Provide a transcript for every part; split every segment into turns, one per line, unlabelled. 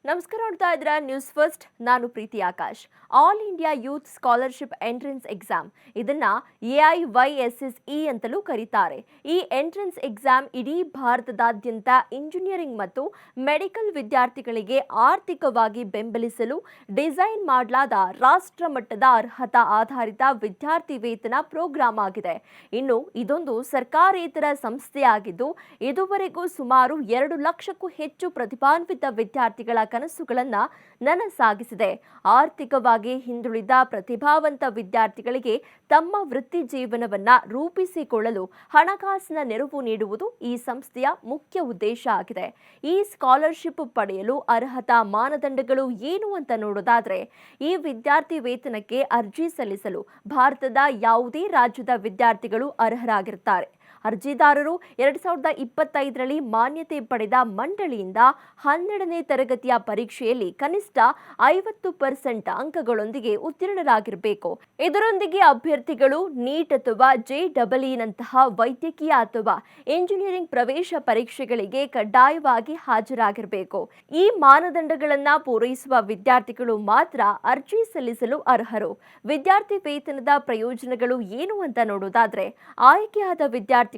ನಮಸ್ಕಾರ ನೋಡ್ತಾ ಇದ್ದೀರಾ ನ್ಯೂಸ್ ಫಸ್ಟ್. ನಾನು Preethi Akash. All India youth scholarship entrance exam ಇದನ್ನ AIYSSE ಅಂತಲೂ ಕರೀತಾರೆ. ಈ ಎಂಟ್ರೆನ್ಸ್ ಎಕ್ಸಾಮ್ ಇಡೀ ಭಾರತದಾದ್ಯಂತ ಇಂಜಿನಿಯರಿಂಗ್ ಮತ್ತು ಮೆಡಿಕಲ್ ವಿದ್ಯಾರ್ಥಿಗಳಿಗೆ ಆರ್ಥಿಕವಾಗಿ ಬೆಂಬಲಿಸಲು ಡಿಸೈನ್ ಮಾಡಲಾದ ರಾಷ್ಟ್ರ ಮಟ್ಟದ ಅರ್ಹತಾ ಆಧಾರಿತ ವಿದ್ಯಾರ್ಥಿ ವೇತನ ಪ್ರೋಗ್ರಾಂ ಆಗಿದೆ. ಇನ್ನು ಇದೊಂದು ಸರ್ಕಾರೇತರ ಸಂಸ್ಥೆಯಾಗಿದ್ದು ಇದುವರೆಗೂ ಸುಮಾರು 2 ಲಕ್ಷಕ್ಕೂ ಹೆಚ್ಚು ಪ್ರತಿಭಾನ್ವಿತ ವಿದ್ಯಾರ್ಥಿಗಳ ಕನಸುಗಳನ್ನು ನನಸಾಗಿಸಿದೆ. ಆರ್ಥಿಕವಾಗಿ ಹಿಂದುಳಿದ ಪ್ರತಿಭಾವಂತ ವಿದ್ಯಾರ್ಥಿಗಳಿಗೆ ತಮ್ಮ ವೃತ್ತಿ ಜೀವನವನ್ನ ರೂಪಿಸಿಕೊಳ್ಳಲು ಹಣಕಾಸಿನ ನೆರವು ನೀಡುವುದು ಈ ಸಂಸ್ಥೆಯ ಮುಖ್ಯ ಉದ್ದೇಶ ಆಗಿದೆ. ಈ ಸ್ಕಾಲರ್ಶಿಪ್ ಪಡೆಯಲು ಅರ್ಹತಾ ಮಾನದಂಡಗಳು ಏನು ಅಂತ ನೋಡೋದಾದ್ರೆ, ಈ ವಿದ್ಯಾರ್ಥಿ ವೇತನಕ್ಕೆ ಅರ್ಜಿ ಸಲ್ಲಿಸಲು ಭಾರತದ ಯಾವುದೇ ರಾಜ್ಯದ ವಿದ್ಯಾರ್ಥಿಗಳು ಅರ್ಹರಾಗಿರುತ್ತಾರೆ. ಅರ್ಜಿದಾರರು 2025ರಲ್ಲಿ ಮಾನ್ಯತೆ ಪಡೆದ ಮಂಡಳಿಯಿಂದ 12ನೇ ತರಗತಿಯ ಪರೀಕ್ಷೆಯಲ್ಲಿ ಕನಿಷ್ಠ 50% ಅಂಕಗಳೊಂದಿಗೆ ಉತ್ತೀರ್ಣರಾಗಿರಬೇಕು. ಇದರೊಂದಿಗೆ ಅಭ್ಯರ್ಥಿಗಳು ನೀಟ್ ಅಥವಾ JEE ನಂತಹ ವೈದ್ಯಕೀಯ ಅಥವಾ ಇಂಜಿನಿಯರಿಂಗ್ ಪ್ರವೇಶ ಪರೀಕ್ಷೆಗಳಿಗೆ ಕಡ್ಡಾಯವಾಗಿ ಹಾಜರಾಗಿರಬೇಕು. ಈ ಮಾನದಂಡಗಳನ್ನು ಪೂರೈಸುವ ವಿದ್ಯಾರ್ಥಿಗಳು ಮಾತ್ರ ಅರ್ಜಿ ಸಲ್ಲಿಸಲು ಅರ್ಹರು. ವಿದ್ಯಾರ್ಥಿ ವೇತನದ ಪ್ರಯೋಜನಗಳು ಏನು ಅಂತ ನೋಡೋದಾದ್ರೆ, ಆಯ್ಕೆಯಾದ ವಿದ್ಯಾರ್ಥಿಗಳಿಗೆ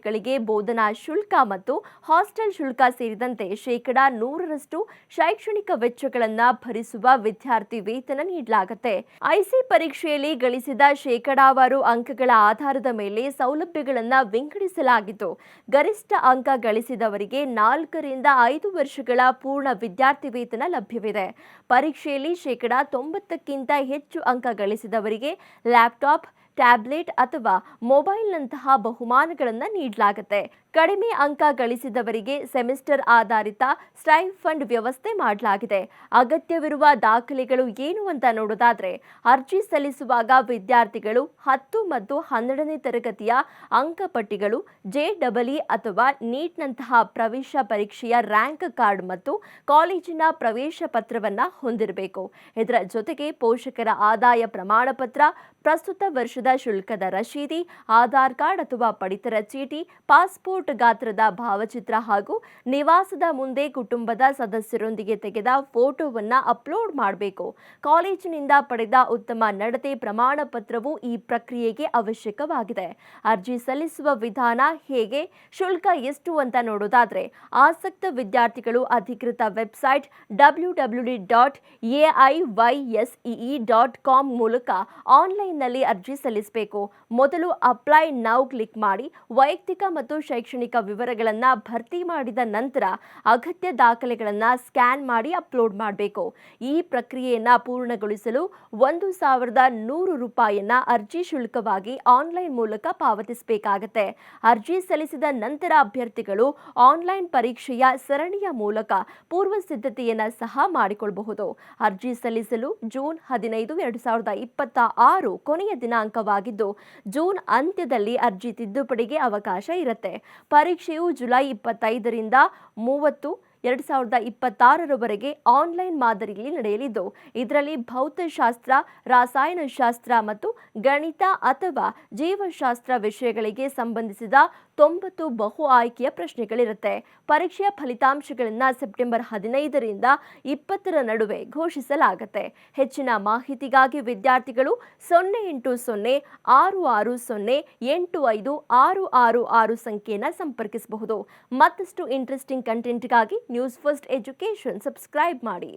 ಬೋಧನಾ ಶುಲ್ಕ ಮತ್ತು ಹಾಸ್ಟೆಲ್ ಶುಲ್ಕ ಸೇರಿದಂತೆ 100% ಶೈಕ್ಷಣಿಕ ವೆಚ್ಚಗಳನ್ನು ಭರಿಸುವ ವಿದ್ಯಾರ್ಥಿ ವೇತನ ನೀಡಲಾಗುತ್ತೆ. ಐಸಿ ಪರೀಕ್ಷೆಯಲ್ಲಿ ಗಳಿಸಿದ ಶೇಕಡಾವಾರು ಅಂಕಗಳ ಆಧಾರದ ಮೇಲೆ ಸೌಲಭ್ಯಗಳನ್ನು ವಿಂಗಡಿಸಲಾಗಿದ್ದು, ಗರಿಷ್ಠ ಅಂಕ ಗಳಿಸಿದವರಿಗೆ 4 ರಿಂದ 5 ವರ್ಷಗಳ ಪೂರ್ಣ ವಿದ್ಯಾರ್ಥಿ ವೇತನ ಲಭ್ಯವಿದೆ. ಪರೀಕ್ಷೆಯಲ್ಲಿ 90%ಕ್ಕಿಂತ ಹೆಚ್ಚು ಅಂಕ ಗಳಿಸಿದವರಿಗೆ ಲ್ಯಾಪ್ಟಾಪ್, ಟ್ಯಾಬ್ಲೆಟ್ ಅಥವಾ ಮೊಬೈಲ್ನಂತಹ ಬಹುಮಾನಗಳನ್ನು ನೀಡಲಾಗುತ್ತೆ. ಕಡಿಮೆ ಅಂಕ ಗಳಿಸಿದವರಿಗೆ ಸೆಮಿಸ್ಟರ್ ಆಧಾರಿತ ಸ್ಟೈಫಂಡ್ ವ್ಯವಸ್ಥೆ ಮಾಡಲಾಗಿದೆ. ಅಗತ್ಯವಿರುವ ದಾಖಲೆಗಳು ಏನು ಅಂತ ನೋಡೋದಾದ್ರೆ, ಅರ್ಜಿ ಸಲ್ಲಿಸುವಾಗ ವಿದ್ಯಾರ್ಥಿಗಳು 10 ಮತ್ತು 12ನೇ ತರಗತಿಯ ಅಂಕಪಟ್ಟಿಗಳು, JEE ಅಥವಾ ನೀಟ್ನಂತಹ ಪ್ರವೇಶ ಪರೀಕ್ಷೆಯ ರ್ಯಾಂಕ್ ಕಾರ್ಡ್ ಮತ್ತು ಕಾಲೇಜಿನ ಪ್ರವೇಶ ಪತ್ರವನ್ನು ಹೊಂದಿರಬೇಕು. ಇದರ ಜೊತೆಗೆ ಪೋಷಕರ ಆದಾಯ ಪ್ರಮಾಣ ಪತ್ರ, ಪ್ರಸ್ತುತ ವರ್ಷದ ಶುಲ್ಕದ ರಶೀದಿ, ಆಧಾರ್ ಕಾರ್ಡ್ ಅಥವಾ ಪಡಿತರ ಚೀಟಿ, ಪಾಸ್ಪೋರ್ಟ್ ಗಾತ್ರದ ಭಾವಚಿತ್ರ ಹಾಗೂ ನಿವಾಸದ ಮುಂದೆ ಕುಟುಂಬದ ಸದಸ್ಯರೊಂದಿಗೆ ತೆಗೆದ ಫೋಟೋವನ್ನು ಅಪ್ಲೋಡ್ ಮಾಡಬೇಕು. ಕಾಲೇಜಿನಿಂದ ಪಡೆದ ಉತ್ತಮ ನಡತೆ ಪ್ರಮಾಣ ಪತ್ರವು ಈ ಪ್ರಕ್ರಿಯೆಗೆ ಅವಶ್ಯಕವಾಗಿದೆ. ಅರ್ಜಿ ಸಲ್ಲಿಸುವ ವಿಧಾನ ಹೇಗೆ, ಶುಲ್ಕ ಎಷ್ಟು ಅಂತ ನೋಡೋದಾದ್ರೆ, ಆಸಕ್ತ ವಿದ್ಯಾರ್ಥಿಗಳು ಅಧಿಕೃತ ವೆಬ್ಸೈಟ್ www.AIYSEE.com ಮೂಲಕ ಆನ್ಲೈನ್ನಲ್ಲಿ ಅರ್ಜಿ ಸಲ್ಲಿಸಬೇಕು. ಮೊದಲು ಅಪ್ಲೈ ನೌ ಕ್ಲಿಕ್ ಮಾಡಿ ವೈಯಕ್ತಿಕ ಮತ್ತು ಶೈಕ್ಷಣಿಕ ವಿವರಗಳನ್ನು ಭರ್ತಿ ಮಾಡಿದ ನಂತರ ಅಗತ್ಯ ದಾಖಲೆಗಳನ್ನು ಸ್ಕ್ಯಾನ್ ಮಾಡಿ ಅಪ್ಲೋಡ್ ಮಾಡಬೇಕು. ಈ ಪ್ರಕ್ರಿಯೆಯನ್ನು ಪೂರ್ಣಗೊಳಿಸಲು 1,100 ರೂಪಾಯಿಯನ್ನ ಅರ್ಜಿ ಶುಲ್ಕವಾಗಿ ಆನ್ಲೈನ್ ಮೂಲಕ ಪಾವತಿಸಬೇಕಾಗುತ್ತೆ. ಅರ್ಜಿ ಸಲ್ಲಿಸಿದ ನಂತರ ಅಭ್ಯರ್ಥಿಗಳು ಆನ್ಲೈನ್ ಪರೀಕ್ಷೆಯ ಸರಣಿಯ ಮೂಲಕ ಪೂರ್ವ ಸಿದ್ಧತೆಯನ್ನು ಸಹ ಮಾಡಿಕೊಳ್ಳಬಹುದು. ಅರ್ಜಿ ಸಲ್ಲಿಸಲು ಜೂನ್ 15, 2026 ಕೊನೆಯ ದಿನಾಂಕವಾಗಿದ್ದು, ಜೂನ್ ಅಂತ್ಯದಲ್ಲಿ ಅರ್ಜಿ ತಿದ್ದುಪಡಿಗೆ ಅವಕಾಶ ಇರುತ್ತೆ. ಪರೀಕ್ಷೆಯು ಜುಲೈ 25ರಿಂದ 30, 2026ರವರೆಗೆ ಆನ್ಲೈನ್ ಮಾದರಿಯಲ್ಲಿ ನಡೆಯಲಿದ್ದು, ಇದರಲ್ಲಿ ಭೌತಶಾಸ್ತ್ರ, ರಾಸಾಯನಶಾಸ್ತ್ರ ಮತ್ತು ಗಣಿತ ಅಥವಾ ಜೀವಶಾಸ್ತ್ರ ವಿಷಯಗಳಿಗೆ ಸಂಬಂಧಿಸಿದ 90 ಬಹು ಆಯ್ಕೆಯ ಪ್ರಶ್ನೆಗಳಿರುತ್ತೆ. ಪರೀಕ್ಷೆಯ ಫಲಿತಾಂಶಗಳನ್ನು ಸೆಪ್ಟೆಂಬರ್ 15ರಿಂದ 20ರ ನಡುವೆ ಘೋಷಿಸಲಾಗುತ್ತೆ. ಹೆಚ್ಚಿನ ಮಾಹಿತಿಗಾಗಿ ವಿದ್ಯಾರ್ಥಿಗಳು 0806608566 ಸಂಖ್ಯೆಯನ್ನು ಸಂಪರ್ಕಿಸಬಹುದು. ಮತ್ತಷ್ಟು ಇಂಟ್ರೆಸ್ಟಿಂಗ್ ಕಂಟೆಂಟ್ಗಾಗಿ ನ್ಯೂಸ್ ಫಸ್ಟ್ ಎಜುಕೇಷನ್ ಸಬ್ಸ್ಕ್ರೈಬ್ ಮಾಡಿ.